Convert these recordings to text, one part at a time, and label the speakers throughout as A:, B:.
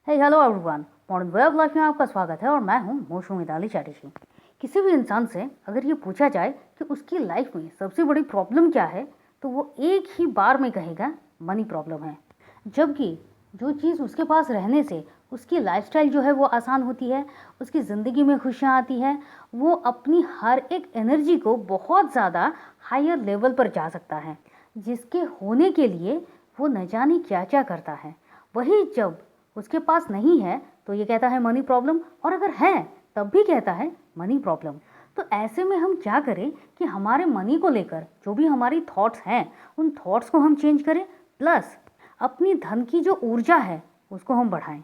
A: Hello everyone, modern way of life में आपका स्वागत है और मैं हूं मोशू मिताली चैटर्जी। किसी भी इंसान से अगर ये पूछा जाए कि उसकी लाइफ में सबसे बड़ी प्रॉब्लम क्या है, तो वो एक ही बार में कहेगा मनी प्रॉब्लम है। जबकि जो चीज़ उसके पास रहने से उसकी लाइफस्टाइल जो है वो आसान होती है, उसकी ज़िंदगी में खुशियाँ आती है, वो अपनी हर एक एनर्जी को बहुत ज़्यादा हायर लेवल पर जा सकता है, जिसके होने के लिए वो न जाने क्या क्या करता है। वही जब उसके पास नहीं है तो ये कहता है मनी प्रॉब्लम, और अगर है तब भी कहता है मनी प्रॉब्लम। तो ऐसे में हम क्या करें कि हमारे मनी को लेकर जो भी हमारी थॉट्स हैं उन थॉट्स को हम चेंज करें, प्लस अपनी धन की जो ऊर्जा है उसको हम बढ़ाएं।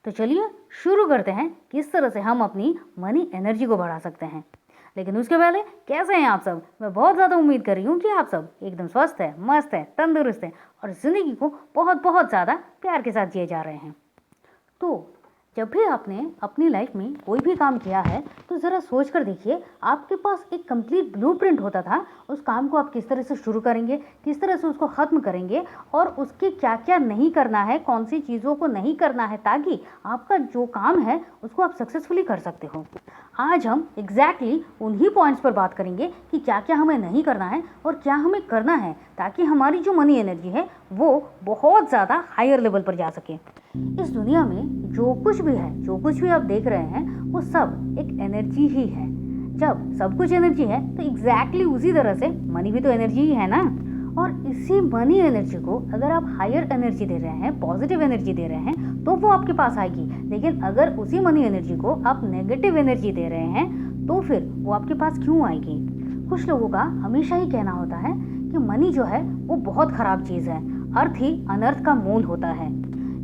A: तो चलिए शुरू करते हैं किस तरह से हम अपनी मनी एनर्जी को बढ़ा सकते हैं। लेकिन उसके पहले कैसे हैं आप सब? मैं बहुत ज़्यादा उम्मीद कर रही हूँ कि आप सब एकदम स्वस्थ है, मस्त है, तंदुरुस्त है और ज़िंदगी को बहुत बहुत ज़्यादा प्यार के साथ जिए जा रहे हैं। तो जब भी आपने अपनी लाइफ में कोई भी काम किया है तो ज़रा सोच कर देखिए, आपके पास एक कंप्लीट ब्लूप्रिंट होता था उस काम को आप किस तरह से शुरू करेंगे, किस तरह से उसको ख़त्म करेंगे और उसके क्या क्या नहीं करना है, कौन सी चीज़ों को नहीं करना है, ताकि आपका जो काम है उसको आप सक्सेसफुली कर सकते हो। आज हम एग्जैक्टली उन्हीं पॉइंट्स पर बात करेंगे कि क्या क्या हमें नहीं करना है और क्या हमें करना है, ताकि हमारी जो मनी एनर्जी है वो बहुत ज़्यादा हायर लेवल पर जा सके। इस दुनिया में जो कुछ भी है, जो कुछ भी आप देख रहे हैं, वो सब एक एनर्जी ही है। जब सब कुछ एनर्जी है तो एग्जैक्टली उसी तरह से मनी भी तो एनर्जी ही है ना। और इसी मनी एनर्जी को अगर आप हायर एनर्जी दे रहे हैं, पॉजिटिव एनर्जी दे रहे हैं, तो वो आपके पास आएगी। लेकिन अगर उसी मनी एनर्जी को आप नेगेटिव एनर्जी दे रहे हैं तो फिर वो आपके पास क्यों आएगी? कुछ लोगों का हमेशा ही कहना होता है कि मनी जो है वो बहुत खराब चीज़ है, अर्थ ही अनर्थ का मूल होता है।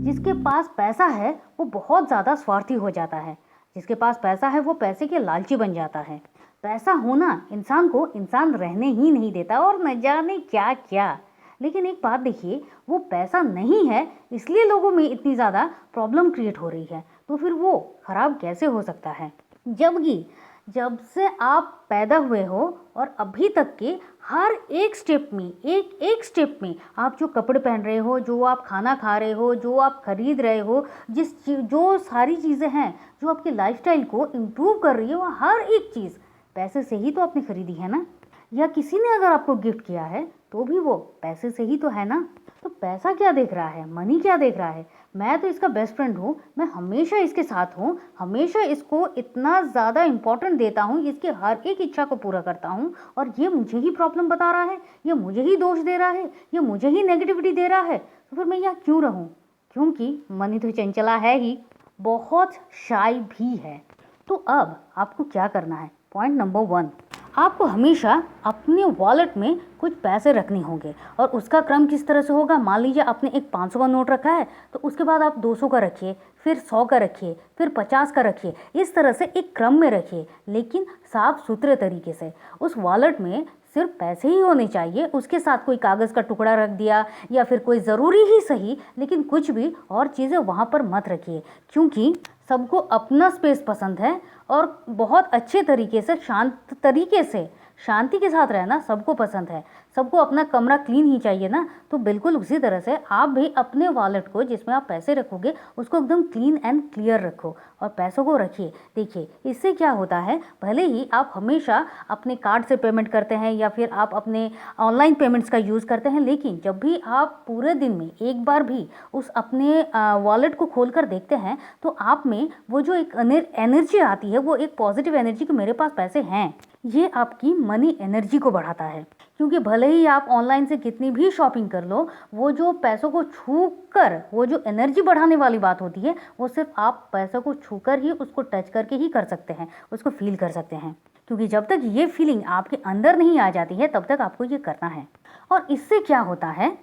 A: जिसके पास पैसा है वो बहुत ज़्यादा स्वार्थी हो जाता है, जिसके पास पैसा है वो पैसे के लालची बन जाता है। पैसा होना इंसान को इंसान रहने ही नहीं देता और न जाने क्या क्या। लेकिन एक बात देखिए, वो पैसा नहीं है इसलिए लोगों में इतनी ज़्यादा प्रॉब्लम क्रिएट हो रही है, तो फिर वो खराब कैसे हो सकता है? जबकि जब से आप पैदा हुए हो और अभी तक के हर एक स्टेप में, एक एक स्टेप में आप जो कपड़े पहन रहे हो, जो आप खाना खा रहे हो, जो आप खरीद रहे हो, जो सारी चीज़ें हैं जो आपकी लाइफस्टाइल को इम्प्रूव कर रही है, वो हर एक चीज़ पैसे से ही तो आपने खरीदी है ना। या किसी ने अगर आपको गिफ्ट किया है तो भी वो पैसे से ही तो है ना। तो पैसा क्या देख रहा है, मनी क्या देख रहा है? मैं तो इसका बेस्ट फ्रेंड हूँ, मैं हमेशा इसके साथ हूँ, हमेशा इसको इतना ज़्यादा इम्पोर्टेंट देता हूँ, इसकी हर एक इच्छा को पूरा करता हूँ, और ये मुझे ही प्रॉब्लम बता रहा है, ये मुझे ही दोष दे रहा है, ये मुझे ही नेगेटिविटी दे रहा है, तो फिर मैं यहाँ क्यों रहूँ? क्योंकि मनी तो चंचला है ही, बहुत शाय भी है। तो अब आपको क्या करना है? पॉइंट नंबर 1, आपको हमेशा अपने वॉलेट में कुछ पैसे रखने होंगे। और उसका क्रम किस तरह से होगा? मान लीजिए आपने एक 500 का नोट रखा है, तो उसके बाद आप 200 का रखिए, फिर 100 का रखिए, फिर 50 का रखिए। इस तरह से एक क्रम में रखिए, लेकिन साफ सुथरे तरीके से। उस वॉलेट में सिर्फ पैसे ही होने चाहिए, उसके साथ कोई कागज़ का टुकड़ा रख दिया या फिर कोई ज़रूरी ही सही, लेकिन कुछ भी और चीज़ें वहाँ पर मत रखिए। क्योंकि सबको अपना स्पेस पसंद है और बहुत अच्छे तरीके से, शांत तरीके से, शांति के साथ रहना सबको पसंद है। सबको अपना कमरा क्लीन ही चाहिए ना। तो बिल्कुल उसी तरह से आप भी अपने वॉलेट को, जिसमें आप पैसे रखोगे, उसको एकदम क्लीन एंड क्लियर रखो और पैसों को रखिए। देखिए, इससे क्या होता है, भले ही आप हमेशा अपने कार्ड से पेमेंट करते हैं या फिर आप अपने ऑनलाइन पेमेंट्स का यूज़ करते हैं, लेकिन जब भी आप पूरे दिन में एक बार भी उस अपने वॉलेट को खोल कर देखते हैं तो आप में वो जो एक एनर्जी आती है, वो एक पॉजिटिव एनर्जी कि मेरे पास पैसे हैं, ये आपकी मनी एनर्जी को बढ़ाता है। क्योंकि भले ही आप ऑनलाइन से कितनी भी शॉपिंग कर लो, वो जो पैसों को छू कर वो जो एनर्जी बढ़ाने वाली बात होती है, वो सिर्फ आप पैसों को छू कर ही, उसको टच करके ही कर सकते हैं, उसको फील कर सकते हैं। क्योंकि जब तक ये फीलिंग आपके अंदर नहीं आ जाती है तब तक आपको ये करना है। और इससे क्या होता है,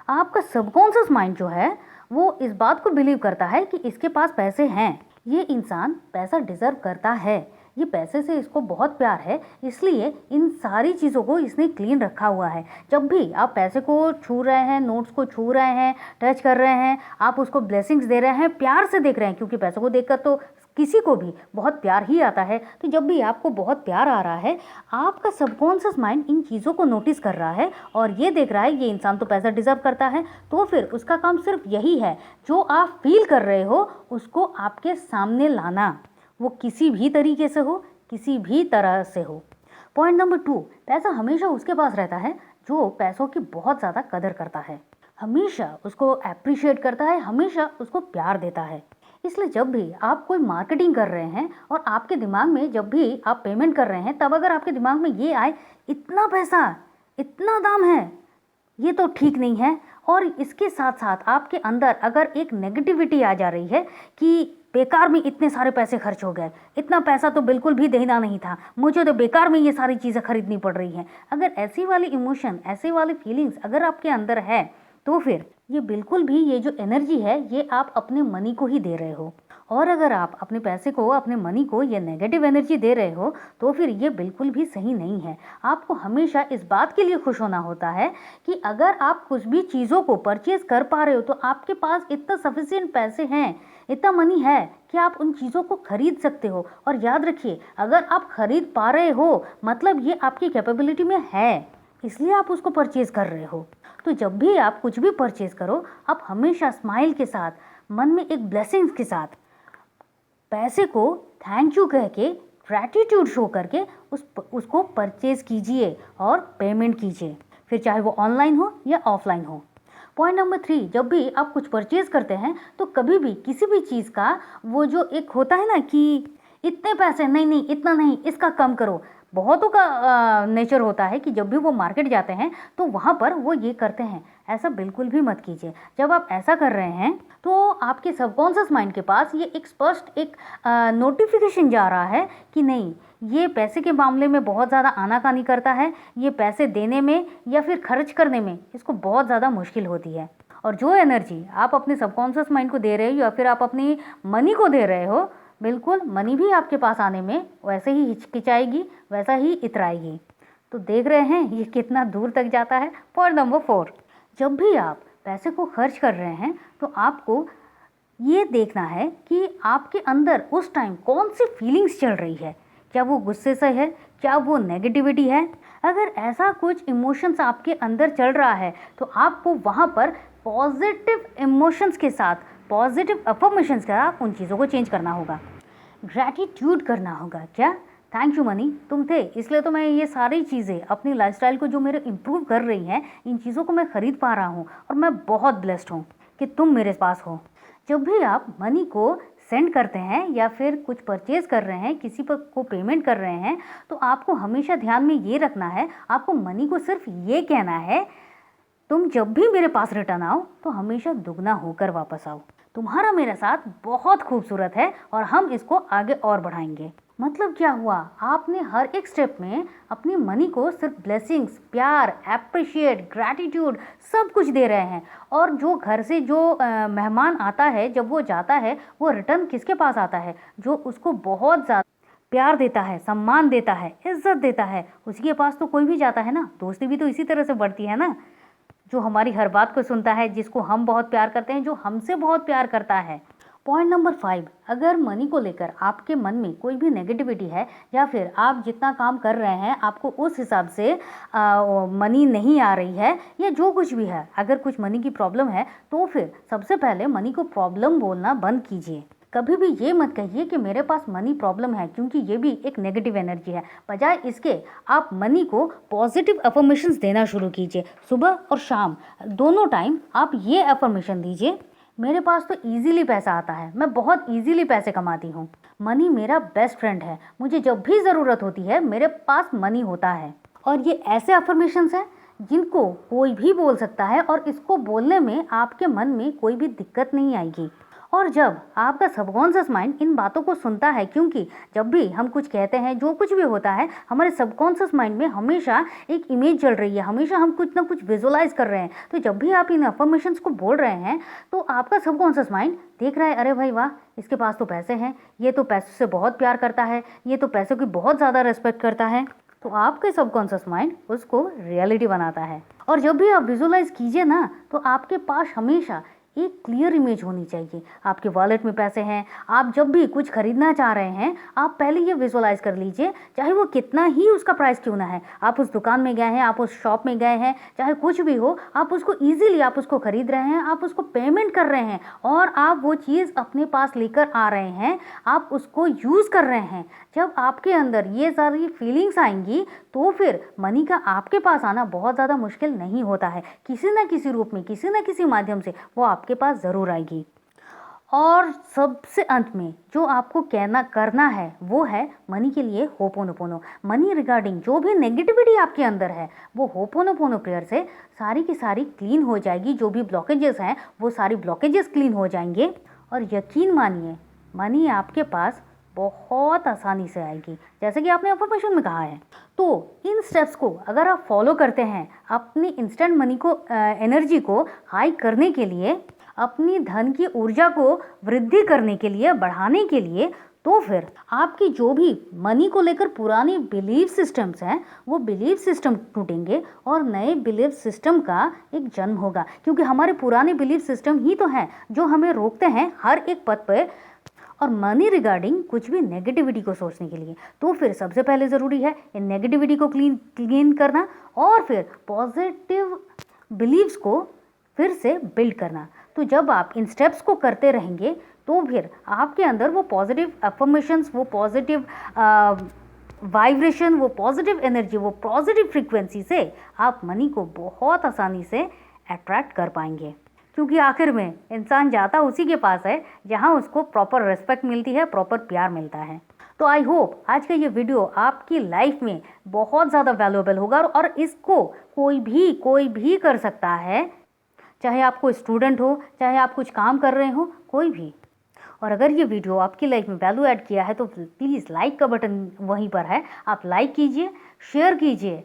A: आपका सबकॉन्शियस माइंड जो है वो इस बात को बिलीव करता है कि इसके पास पैसे हैं, ये इंसान पैसा डिजर्व करता है, ये पैसे से इसको बहुत प्यार है, इसलिए इन सारी चीज़ों को इसने क्लीन रखा हुआ है। जब भी आप पैसे को छू रहे हैं, नोट्स को छू रहे हैं, टच कर रहे हैं, आप उसको ब्लेसिंग्स दे रहे हैं, प्यार से देख रहे हैं, क्योंकि पैसों को देखकर तो किसी को भी बहुत प्यार ही आता है। तो जब भी आपको बहुत प्यार आ रहा है, आपका सबकॉन्शियस माइंड इन चीज़ों को नोटिस कर रहा है और ये देख रहा है ये इंसान तो पैसा डिजर्व करता है, तो फिर उसका काम सिर्फ यही है, जो आप फील कर रहे हो उसको आपके सामने लाना, वो किसी भी तरीके से हो, किसी भी तरह से हो। पॉइंट नंबर 2, पैसा हमेशा उसके पास रहता है जो पैसों की बहुत ज़्यादा कदर करता है, हमेशा उसको अप्रिशिएट करता है, हमेशा उसको प्यार देता है। इसलिए जब भी आप कोई मार्केटिंग कर रहे हैं और आपके दिमाग में जब भी आप पेमेंट कर रहे हैं, तब अगर आपके दिमाग में ये आए इतना पैसा, इतना दाम है, ये तो ठीक नहीं है, और इसके साथ साथ आपके अंदर अगर एक नेगेटिविटी आ जा रही है कि बेकार में इतने सारे पैसे खर्च हो गए, इतना पैसा तो बिल्कुल भी देना नहीं था, मुझे तो बेकार में ये सारी चीज़ें खरीदनी पड़ रही हैं, अगर ऐसी वाली इमोशन, ऐसी वाली फीलिंग्स अगर आपके अंदर है, तो फिर ये बिल्कुल भी, ये जो एनर्जी है ये आप अपने मनी को ही दे रहे हो। और अगर आप अपने पैसे को, अपने मनी को ये नेगेटिव एनर्जी दे रहे हो, तो फिर ये बिल्कुल भी सही नहीं है। आपको हमेशा इस बात के लिए खुश होना होता है कि अगर आप कुछ भी चीज़ों को परचेज कर पा रहे हो, तो आपके पास इतना सफिशिएंट पैसे हैं, इतना मनी है कि आप उन चीज़ों को खरीद सकते हो। और याद रखिए, अगर आप खरीद पा रहे हो मतलब ये आपकी कैपेबिलिटी में है, इसलिए आप उसको परचेज कर रहे हो। तो जब भी आप कुछ भी परचेज करो, आप हमेशा स्माइल के साथ, मन में एक ब्लेसिंग्स के साथ, पैसे को थैंक यू कह के, ग्रैटिट्यूड शो करके उसको परचेज कीजिए और पेमेंट कीजिए, फिर चाहे वो ऑनलाइन हो या ऑफलाइन हो। पॉइंट नंबर 3, जब भी आप कुछ परचेज करते हैं तो कभी भी किसी भी चीज़ का वो जो एक होता है ना कि इतने पैसे नहीं, नहीं इतना नहीं, इसका कम करो, बहुतों का नेचर होता है कि जब भी वो मार्केट जाते हैं तो वहाँ पर वो ये करते हैं। ऐसा बिल्कुल भी मत कीजिए। जब आप ऐसा कर रहे हैं तो आपके सबकॉन्शियस माइंड के पास ये एक स्पष्ट एक नोटिफिकेशन जा रहा है कि नहीं, ये पैसे के मामले में बहुत ज़्यादा आनाकानी करता है, ये पैसे देने में या फिर खर्च करने में इसको बहुत ज़्यादा मुश्किल होती है। और जो एनर्जी आप अपने सबकॉन्शियस माइंड को दे रहे हो या फिर आप अपनी मनी को दे रहे हो, बिल्कुल मनी भी आपके पास आने में वैसे ही हिचकिचाएगी, वैसा ही इतराएगी। तो देख रहे हैं ये कितना दूर तक जाता है। पॉइंट नंबर 4, जब भी आप पैसे को खर्च कर रहे हैं तो आपको ये देखना है कि आपके अंदर उस टाइम कौन सी फीलिंग्स चल रही है, क्या वो गुस्से से है, क्या वो नेगेटिविटी है। अगर ऐसा कुछ इमोशंस आपके अंदर चल रहा है तो आपको वहाँ पर पॉजिटिव इमोशंस के साथ, पॉजिटिव अफर्मेशंस के साथ उन चीज़ों को चेंज करना होगा, ग्रैटिट्यूड करना होगा। क्या, थैंक यू मनी, तुम थे इसलिए तो मैं ये सारी चीज़ें अपनी लाइफस्टाइल को जो मेरे इम्प्रूव कर रही हैं, इन चीज़ों को मैं ख़रीद पा रहा हूँ और मैं बहुत ब्लेस्ड हूँ कि तुम मेरे पास हो। जब भी आप मनी को सेंड करते हैं या फिर कुछ परचेज कर रहे हैं, किसी पर को पेमेंट कर रहे हैं, तो आपको हमेशा ध्यान में ये रखना है, आपको मनी को सिर्फ ये कहना है, तुम जब भी मेरे पास रिटर्न आओ तो हमेशा दुगना होकर वापस आओ। तुम्हारा मेरा साथ बहुत खूबसूरत है और हम इसको आगे और बढ़ाएंगे। मतलब क्या हुआ, आपने हर एक स्टेप में अपनी मनी को सिर्फ ब्लेसिंग्स, प्यार, एप्रिशिएट, ग्रैटिट्यूड सब कुछ दे रहे हैं। और जो घर से जो मेहमान आता है, जब वो जाता है, वो रिटर्न किसके पास आता है? जो उसको बहुत ज़्यादा प्यार देता है, सम्मान देता है, इज्जत देता है, उसी के पास तो कोई भी जाता है ना। दोस्ती भी तो इसी तरह से बढ़ती है ना, जो हमारी हर बात को सुनता है, जिसको हम बहुत प्यार करते हैं, जो हमसे बहुत प्यार करता है। पॉइंट नंबर 5, अगर मनी को लेकर आपके मन में कोई भी नेगेटिविटी है या फिर आप जितना काम कर रहे हैं आपको उस हिसाब से मनी नहीं आ रही है या जो कुछ भी है, अगर कुछ मनी की प्रॉब्लम है, तो फिर सबसे पहले मनी को प्रॉब्लम बोलना बंद कीजिए। कभी भी ये मत कहिए कि मेरे पास मनी प्रॉब्लम है, क्योंकि ये भी एक नेगेटिव एनर्जी है। बजाय इसके आप मनी को पॉजिटिव अफर्मेशंस देना शुरू कीजिए। सुबह और शाम दोनों टाइम आप ये अफर्मेशन दीजिए, मेरे पास तो इजीली पैसा आता है, मैं बहुत इजीली पैसे कमाती हूँ, मनी मेरा बेस्ट फ्रेंड है, मुझे जब भी ज़रूरत होती है मेरे पास मनी होता है। और ये ऐसे अफर्मेशंस हैं जिनको कोई भी बोल सकता है और इसको बोलने में आपके मन में कोई भी दिक्कत नहीं आएगी। और जब आपका सबकॉन्शियस माइंड इन बातों को सुनता है, क्योंकि जब भी हम कुछ कहते हैं, जो कुछ भी होता है, हमारे सबकॉन्शियस माइंड में हमेशा एक इमेज चल रही है, हमेशा हम कुछ ना कुछ विजुअलाइज कर रहे हैं। तो जब भी आप इन अफर्मेशंस को बोल रहे हैं तो आपका सबकॉन्शियस माइंड देख रहा है, अरे भाई वाह, इसके पास तो पैसे हैं, ये तो पैसों से बहुत प्यार करता है, ये तो पैसों की बहुत ज़्यादा रिस्पेक्ट करता है। तो आपके सबकॉन्शियस माइंड उसको रियलिटी बनाता है। और जब भी आप विजुअलाइज कीजिए ना, तो आपके पास हमेशा एक क्लियर इमेज होनी चाहिए। आपके वॉलेट में पैसे हैं, आप जब भी कुछ खरीदना चाह रहे हैं, आप पहले ये विजुअलाइज कर लीजिए, चाहे वो कितना ही उसका प्राइस क्यों ना है। आप उस दुकान में गए हैं, आप उस शॉप में गए हैं, चाहे कुछ भी हो, आप उसको ईजिली आप उसको खरीद रहे हैं, आप उसको पेमेंट कर रहे हैं और आप वो चीज़ अपने पास लेकर आ रहे हैं, आप उसको यूज़ कर रहे हैं। जब आपके अंदर ये सारी फीलिंग्स आएंगी तो फिर मनी का आपके पास आना बहुत ज़्यादा मुश्किल नहीं होता है। किसी न किसी रूप में, किसी न किसी माध्यम से वो आपके पास ज़रूर आएगी। और सबसे अंत में जो आपको करना है वो है मनी के लिए होपोनोपोनो। मनी रिगार्डिंग जो भी नेगेटिविटी आपके अंदर है, वो होपोनोपोनो प्रेयर से सारी की सारी क्लीन हो जाएगी। जो भी ब्लॉकेजेस हैं वो सारी ब्लॉकेजेस क्लीन हो जाएंगे। और यकीन मानिए, मनी आपके पास बहुत आसानी से आएगी, जैसे कि आपने अफर्मेशन में कहा है। तो इन स्टेप्स को अगर आप फॉलो करते हैं, अपनी इंस्टेंट मनी को एनर्जी को हाई करने के लिए, अपनी धन की ऊर्जा को वृद्धि करने के लिए, बढ़ाने के लिए, तो फिर आपकी जो भी मनी को लेकर पुरानी बिलीफ सिस्टम्स हैं, वो बिलीफ सिस्टम टूटेंगे और नए बिलीफ सिस्टम का एक जन्म होगा। क्योंकि हमारे पुराने बिलीफ सिस्टम ही तो हैं जो हमें रोकते हैं हर एक पथ पर और मनी रिगार्डिंग कुछ भी नेगेटिविटी को सोचने के लिए। तो फिर सबसे पहले ज़रूरी है इन नेगेटिविटी को क्लीन करना और फिर पॉजिटिव बिलीव्स को फिर से बिल्ड करना। तो जब आप इन स्टेप्स को करते रहेंगे तो फिर आपके अंदर वो पॉजिटिव अफर्मेशंस, वो पॉजिटिव वाइब्रेशन, वो पॉजिटिव एनर्जी, वो पॉजिटिव फ्रीक्वेंसी से आप मनी को बहुत आसानी से अट्रैक्ट कर पाएंगे। क्योंकि आखिर में इंसान जाता उसी के पास है जहां उसको प्रॉपर रिस्पेक्ट मिलती है, प्रॉपर प्यार मिलता है। तो आई होप आज का ये वीडियो आपकी लाइफ में बहुत ज़्यादा वैल्यूएबल होगा और इसको कोई भी कर सकता है, चाहे आप कोई स्टूडेंट हो, चाहे आप कुछ काम कर रहे हो, कोई भी। और अगर ये वीडियो आपकी लाइफ में वैल्यू ऐड किया है तो प्लीज़ लाइक का बटन वहीं पर है, आप लाइक कीजिए, शेयर कीजिए,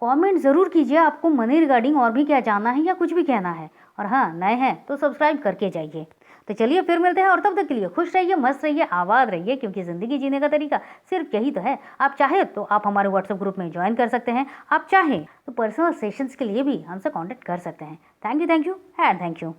A: कमेंट ज़रूर कीजिए आपको मनी रिगार्डिंग और भी क्या जानना है या कुछ भी कहना है। और हाँ, नए हैं तो सब्सक्राइब करके जाइए। तो चलिए फिर मिलते हैं और तब तक के लिए खुश रहिए, मस्त रहिए, आबाद रहिए, क्योंकि ज़िंदगी जीने का तरीका सिर्फ यही तो है। आप चाहे तो आप हमारे व्हाट्सएप ग्रुप में ज्वाइन कर सकते हैं, आप चाहें तो पर्सनल सेशंस के लिए भी हमसे कॉन्टैक्ट कर सकते हैं। Thank you and thank you.